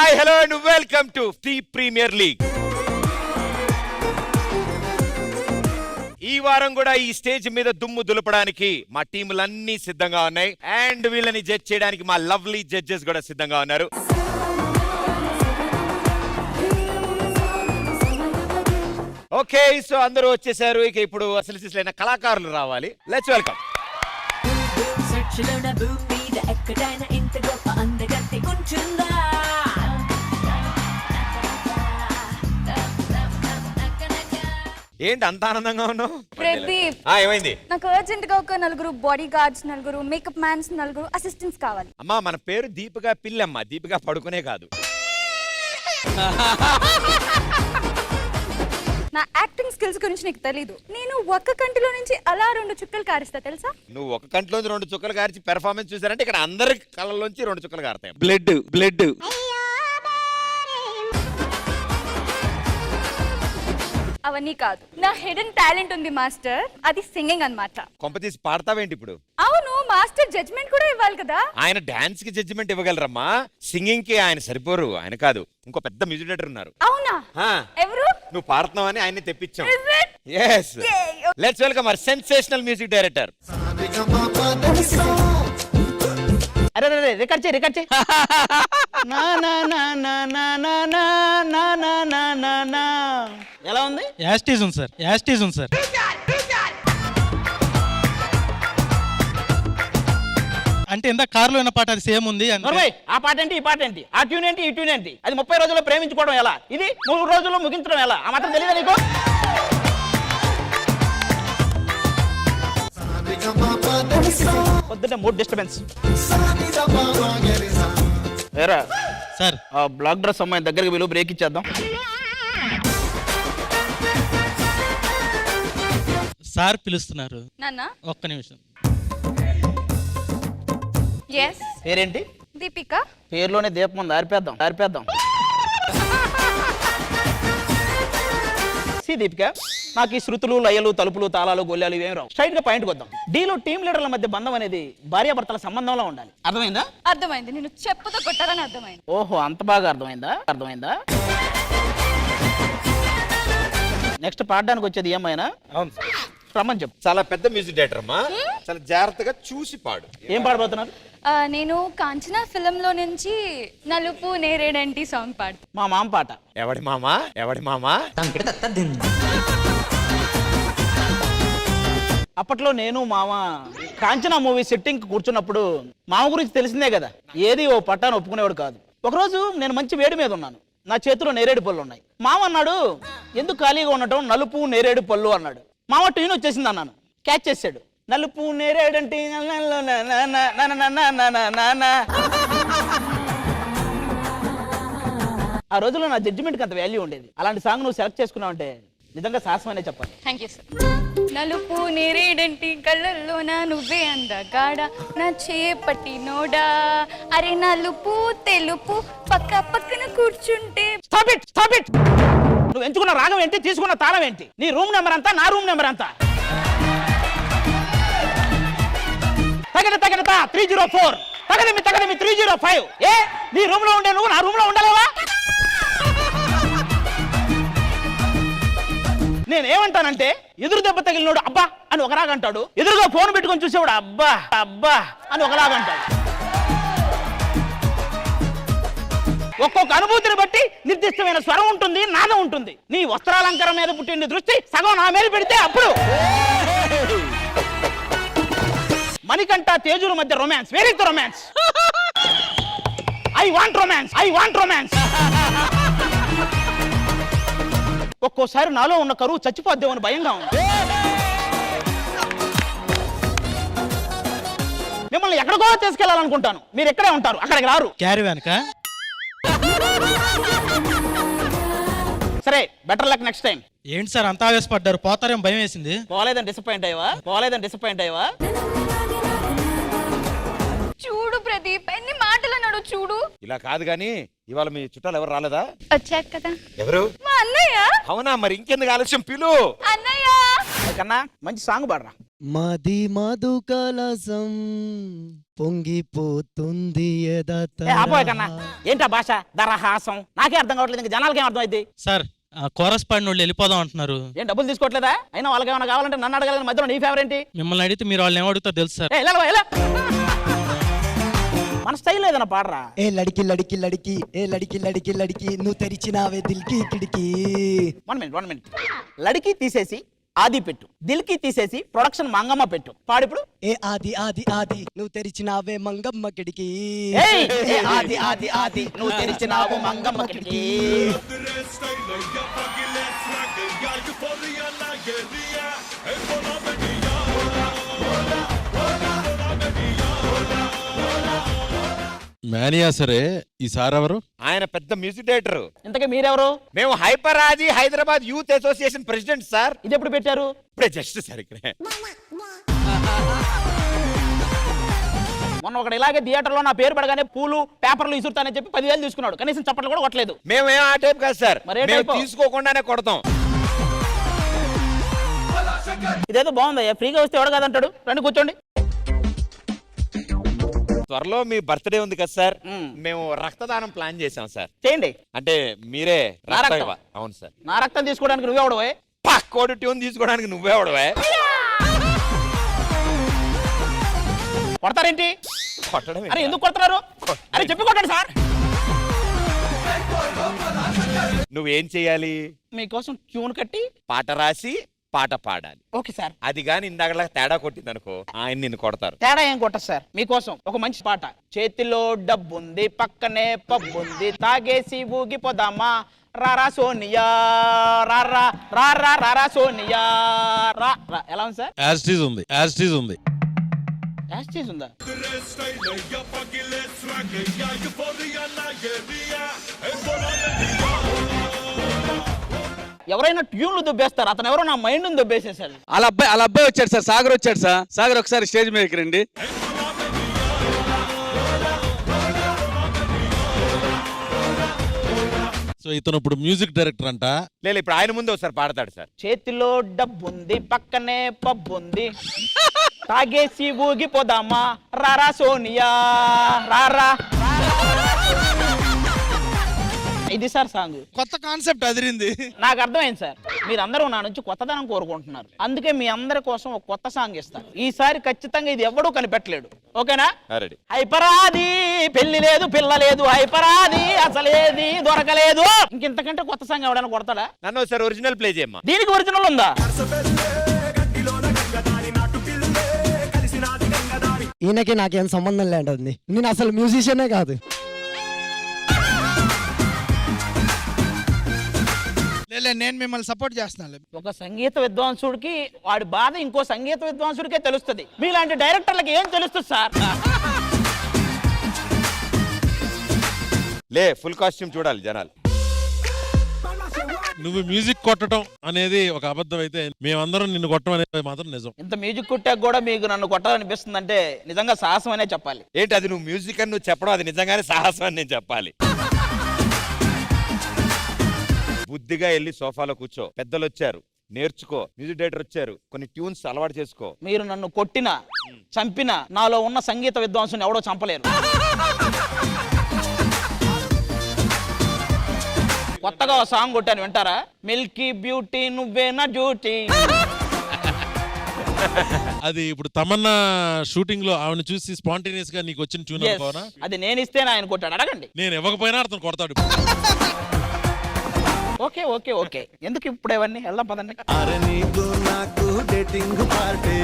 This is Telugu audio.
Hi hello and welcome to the premier league. ఈ వారం కూడా ఈ స్టేజ్ మీద దుమ్ము దులపడానికి మా టీములన్నీ సిద్ధంగా ఉన్నాయి అండ్ వీళ్ళని జడ్జ్ చేయడానికి మా లవ్లీ జడ్జెస్ కూడా సిద్ధంగా ఉన్నారు. ఓకే, సో అందరూ వచ్చేసారు. ఇక ఇప్పుడు అసలు సిసలైన కళాకారులు రావాలి. Let's welcome. ఏంటి అంత ఆనందంగా ఉన్నావు? ప్రదీప్, ఏమైంది? నాకు అర్జెంట్ గా ఒక నలుగురు బాడీ గార్డ్స్, నలుగురు మేకప్ మ్యాన్స్, నలుగురు అసిస్టెంట్స్ కావాలి. అమ్మా, మన పేరు దీపిక పిల్లమ్మ, దీపిక పడుకునే కాదు. నా యాక్టింగ్ స్కిల్స్ గురించి నీకు తెలీదు. నేను ఒక్క కంటిలో నుంచి అలా 2 చుక్కలు కారిస్తా, తెలుసా? నువ్వు ఒక కంట్లోంచి 2 చుక్కలు గారిచి పెర్ఫార్మెన్స్ చూసారంటే ఇక్కడ అందరి కళ్ళలోంచి 2 చుక్కలు గారుతాయి. బ్లడ్ అవన్నీ కాదు, నా హిడెన్ టాలెంట్ ఉంది మాస్టర్, అది సింగింగ్ అన్నమాట. కొంపతీసి పాడతావేంటి ఇప్పుడు? అవును మాస్టర్, జడ్జ్మెంట్ కూడా ఇవ్వాలి కదా. ఆయన డాన్స్ కి జడ్జిమెంట్ ఇవ్వగలరమ్మా, సింగింగ్ కి ఆయన సరిపోరు. ఆయన కాదు, ఇంకో పెద్ద మ్యూజిక్ డైరెక్టర్ ఉన్నారు. అవునా? ఎవరు? నువ్వు పాడుతున్నావని ఆయన్ని తెప్పించాం. Is it? yes let's welcome our sensational music director. అరే రికార్డ్ చేయి నా నా నా నా నా నా నా నా నా నా నా నా. ఎలా ఉంది? యాస్టీజ్ ఉంది సార్. అంటే ఎంత కారులో ఉన్న పాట అది సేమ్ ఉంది. ఆ పాట ఏంటి, ఈ పాట ఏంటి, ఆ ట్యూన్ ఏంటి, ఈ ట్యూన్ ఏంటి? అది 30 రోజుల్లో ప్రేమించుకోవడం ఎలా, ఇది 3 రోజుల్లో ముగించడం ఎలా? ఆ మాత్రం తెలియదా నీకు? పొద్దున్నే మూడ్ డిస్టర్బెన్స్. వేరా సార్, ఆ బ్లాక్ డ్రెస్ అమ్మాయి దగ్గరికి వెళ్ళు, బ్రేక్ ఇచ్చేద్దాం. సార్ పిలుస్తున్నారు. నాన్న ఒక్క నిమిషం. ఎస్. పేరేంటి? దీపిక. పేరులోనే దీపం ఉంది, ఆర్పేద్దాం. దీపిక, నాకు ఈ శృతులు, లయలు, తలుపులు, తాళాలు, గొల్లాలు ఇవేం రావు. స్ట్రైట్ గా పాయింట్ కొద్దాం. డీలో టీం లీడర్ల మధ్య బంధం అనేది భార్యాభర్తల సంబంధంలో ఉండాలి. అర్థమైందా? అర్థమైంది. నేను చెప్పుతో కొట్టారని అర్థమైంది. ఓహో, అంత బాగా అర్థమైందా? నెక్స్ట్ పాడడానికి వచ్చేది ఏమైనా? అవును, రమ్మని చెప్పు. చాలా పెద్ద మ్యూజిక్ డైరెక్టర్ అమ్మా, చాలా జాగ్రత్తగా చూసి పాడు. ఏం పాడబోతున్నారు? నేను కాంచనా ఫిల్మ్ లో నుంచి నలుపు నేరేడంటి సాంగ్ పాడు. మా మామ పాట. ఎవడి మామా? అప్పట్లో నేను మామ కాంచనా మూవీ సెట్టింగ్ కూర్చున్నప్పుడు మామ గురించి తెలిసిందే కదా, ఏది ఓ పట్టాను ఒప్పుకునేవాడు కాదు. ఒకరోజు నేను మంచి వేడి మీద ఉన్నాను, నా చేతిలో నేరేడు పళ్ళు ఉన్నాయి. మామ అన్నాడు, ఎందుకు ఖాళీగా ఉండటం, నలుపు నేరేడు పళ్ళు అన్నాడు. మామ ట్యూన్ వచ్చేసింది అన్నాను, క్యాచ్ చేసాడు. నలుపు నేరేడంటే ఆ రోజుల్లో నా జడ్జిమెంట్కి అంత వాల్యూ ఉండేది. అలాంటి సాంగ్ నువ్వు సెలెక్ట్ చేసుకున్నావు అంటే నిజంగా సాహసమనే చెప్పాలి. Thank you sir. నలుపు నేరేడంటి కళ్ళల్లోన నువ్వే అందగాడ, నా చేపట్టి నోడా, అరే నలుపు తెలుపు పక్కన కూర్చుంటే. Stop it. నువ్వు ఎంచుకున్న రాగం ఏంటి, తీసుకున్న తాళం ఏంటి, నీ రూమ్ నెంబర్ అంతా, నా రూమ్ నెంబర్ అంతా? తగద 304, తగదమి 305. ఏ, నీ రూమ్ లో ఉండే నువ్వు నా రూమ్ లో ఉండలేవా? నేనేమంటానంటే, ఎదురు దెబ్బ తగిలినోడు అబ్బా అని ఒకలాగంటాడు, ఎదురుగా ఫోన్ పెట్టుకొని చూసేవాడు అబ్బా అని ఒకలాగంటాడు. ఒక్కొక్క అనుభూతిని బట్టి నిర్దిష్టమైన స్వరం ఉంటుంది, నాదం ఉంటుంది. నీ వస్త్రాలంకరణ మీద పుట్టిన దృష్టి సగం నా మీద పెడితే అప్పుడు మణికంఠ తేజుల మధ్య romance. Where is the romance? I want romance. ఒక్కోసారి నాలో ఉన్న కరువు చచ్చిపోద్దేమని భయంగా ఉంది. మిమ్మల్ని ఎక్కడికో తీసుకెళ్లాలనుకుంటాను, మీరు ఎక్కడే ఉంటారు, అక్కడికి రారు. క్యారీవాన్ కా? సరే, బెటర్ లక్ నెక్స్ట్ టైం. ఏంటి సార్ అంత ఆవేశపడ్డారు? పోతారేం భయం వేసింది. పోలేదని డిసప్పాయింట్ అయ్యవా? చూడు ప్రదీప్, ఎన్ని మాటలు అన్నాడు చూడు. ఇలా కాదు గానీ, ఇవాళ మీ చుట్టాలు ఎవరు రాలేదా? వచ్చాక కదా. ఎవరు? మా అన్నయ్య. అవునా, మరి ఇంకెందుకు ఆలస్యం, పిలు. అన్నయ్య కన్నా మంచి సాంగ్ పాడరా. మది మధు కలసం పొంగిపోతుంది ఆపోయే కన్నా ఏంటా భాష దరహాసం నాకే అర్థం కావట్లేదు ఇంకా జనాలకేం అర్థం అయితే సార్ కోరస్ పాడిన వాళ్ళు వెళ్ళిపోదాం అంటున్నారు. ఏం డబ్బులు తీసుకోవట్లేదా అయినా వాళ్ళకి ఏమైనా కావాలంటే నన్ను అడగాలని మధ్యలో నీ ఫేవర్ ఏంటి మిమ్మల్ని అడిగితే మీరు వాళ్ళు ఏమడుగుతారో తెలుసు సార్. ఎలా మన స్టైల్ ఏదైనా పాడరా. ఏ లడికి లడికి లడికి ఏ లడికి లడికి లడికి నువ్వు తెరిచినావే దిల్కి కిడికి. 1 మినిట్ లడికి తీసేసి ఆది పెట్టు, దిల్కి తీసేసి ప్రొడక్షన్ మంగమ్మ పెట్టు. పాడిప్పుడు ఏ ఆది ఆది ఆది నువ్వు తెరిచినావే మంగమ్మ కిడికి. ఏయ్, ఏ ఆది ఆది ఆది నువ్వు తెరిచినావు మంగమ్మ కిటికీ. మేనియా సరే ఈసారి ఎవరు? ఆయన పెద్ద మ్యూజిక్ డైరెక్టర్. ఇంతకీ మీరెవరు? మేము హైపరాజీ Hyderabad youth association president sir. ఇది ఎప్పుడు పెట్టారు? ఇప్పుడే జస్ట్ సార్ ఇక్కడే. మొన్న ఒకటి ఇలాగే థియేటర్లో నా పేరు పడగానే పూలు పేపర్లు ఇసురుతానని చెప్పి 10,000 తీసుకున్నాడు. కనీసం చప్పట్లు కూడా కొట్టలేదు. మేమేం ఆ టైప్ కాదు సార్, మరి ఏ మేము టైపు? తీసుకోకుండానే కొడతాం. ఇదేదో బాగుందయ్యా, ఫ్రీగా వస్తే ఎవడు కాదంటాడు. రండి కూర్చోండి. త్వరలో మీ బర్త్డే ఉంది కదా సార్, మ్మ్. మేము రక్తదానం ప్లాన్ చేసాం సార్. చేయండి. అంటే మీరే నా రక్తం రక్తం? ఇవ్వ. అవును సార్. నా రక్తం తీసుకోవడానికి నువ్వెవడవే? పక్కోడు ట్యూన్ తీసుకోవడానికి నువ్వే అవడవే. కొడతారేంటి? కొట్టడం అరే ఎందుకు కొడుతున్నారు? అరే చెప్పి కొట్టండి సార్. నువ్వేం చెయ్యాలి? మీకోసం ట్యూన్ కట్టి పాట రాసి పాట పాడాలి. Okay sir. అది గాని ఇందాకలా తేడా కొట్టింది అనుకో, ఆయన నిన్ను కొడతారు. తేడా ఏం కొట్టదు సార్. మీకోసం ఒక మంచి పాట. చేతిలో డబ్బుంది పక్కనే పబ్బుంది తాగేసి ఊగిపోదామా రారా సోనియా రారా రారా రారా సోనియా రా రా. ఎలా ఉంది సార్? యాస్టీజ్ ఉంది, యాస్టీజ్ ఉంది. యాస్టీజ్ ఉందా? ఎవరైనా ట్యూన్లు దుబ్బేస్తారు, అతను ఎవరో నా మైండ్ దుబ్బేసేసాడు. వాళ్ళ అబ్బాయి వచ్చాడు సార్, సాగర్ వచ్చాడు సార్. సాగర్ ఒకసారి స్టేజ్ మీదకి రండి. సో ఇతను ఇప్పుడు మ్యూజిక్ డైరెక్టర్ అంట. లేదు, ఇప్పుడు ఆయన ముందు ఒకసారి పాడతాడు సార్. చేతిలో డబ్బుంది పక్కనే పబ్బుంది తాగేసి ఊగిపోదామా రారా సోనియా రారా. ఇది సార్ సాంగ్. కొత్త కాన్సెప్ట్ అదిరింది. నాకు అర్థమైంది సార్, మీరందరూ నా నుంచి కొత్తదనం కోరుకుంటున్నారు. అందుకే మీ అందరి కోసం ఒక కొత్త సాంగ్ ఇస్తాను. ఈసారి ఖచ్చితంగా ఇది ఎవడూ కనిపెట్టలేడు. ఓకేనా? రెడీ. హైపరాది పెళ్లి లేదు పిల్ల లేదు హైపరాది అసలేది దొరకలేదు. ఇంకెంతకంటే కొత్త సాంగ్ ఎవడైనా కొడతాడా? నన్ను ఒకసారి ఒరిజినల్ ప్లే చేయమ్మా. దీనికి ఒరిజినల్ ఉందా? ఈయనకి నాకేం సంబంధం లేదండి, నేను అసలు మ్యూజిషియనే కాదు. నేను మిమ్మల్ని సపోర్ట్ చేస్తున్నాను. ఒక సంగీత విద్వాంసుడికి వాడి బాధ ఇంకో సంగీత విద్వాంసుడికే తెలుస్తుంది. మీలాంటి డైరెక్టర్లకి ఏం తెలుస్తుంది సార్? లే, ఫుల్ కాస్ట్యూమ్ చూడాలి జనాలు. నువ్వు మ్యూజిక్ కొట్టడం అనేది ఒక అబద్ధం అయితే మేమందరం నిన్ను కొట్టడం అనేది మాత్రం నిజం. ఇంత మ్యూజిక్ కుట్టాక కూడా మీకు నన్ను కొట్టాలనిపిస్తుంది అంటే నిజంగా సాహసం అనే చెప్పాలి. ఏంటి అది? నువ్వు మ్యూజిక్ అని నువ్వు చెప్పడం అది నిజంగానే సాహసం అని నేను చెప్పాలి. బుద్ధిగా వెళ్ళి సోఫాలో కూర్చో. పెద్దలు వచ్చారు, నేర్చుకో. మ్యూజిక్ డైరెక్టర్ వచ్చారు, కొన్ని ట్యూన్స్ అలవాటు చేసుకో. మీరు నన్ను కొట్టినా చంపినా నాలో ఉన్న సంగీత విద్వాంసుని ఎవడో చంపలేరు. కొత్తగా ఒక సాంగ్ కొట్టాను, వింటారా? మిల్కీ బ్యూటీ నువ్వే నా డ్యూటీ. అది ఇప్పుడు తమన్నా షూటింగ్ లో ఆవిడ చూసి స్పాంటేనియస్ గా నీకు వచ్చిన ట్యూన్ అనుకోనా? అది నేను ఇస్తేనే ఆయన కొట్టాడు. అడగండి. నేను ఇవ్వకపోయినా అతను కొడతాడు. ఓకే ఓకే ఓకే, ఎందుకు ఇప్పుడు ఇవన్నీ? వెళ్దాం పదండి. అరే నీకు నాకు డేటింగ్ పార్టీ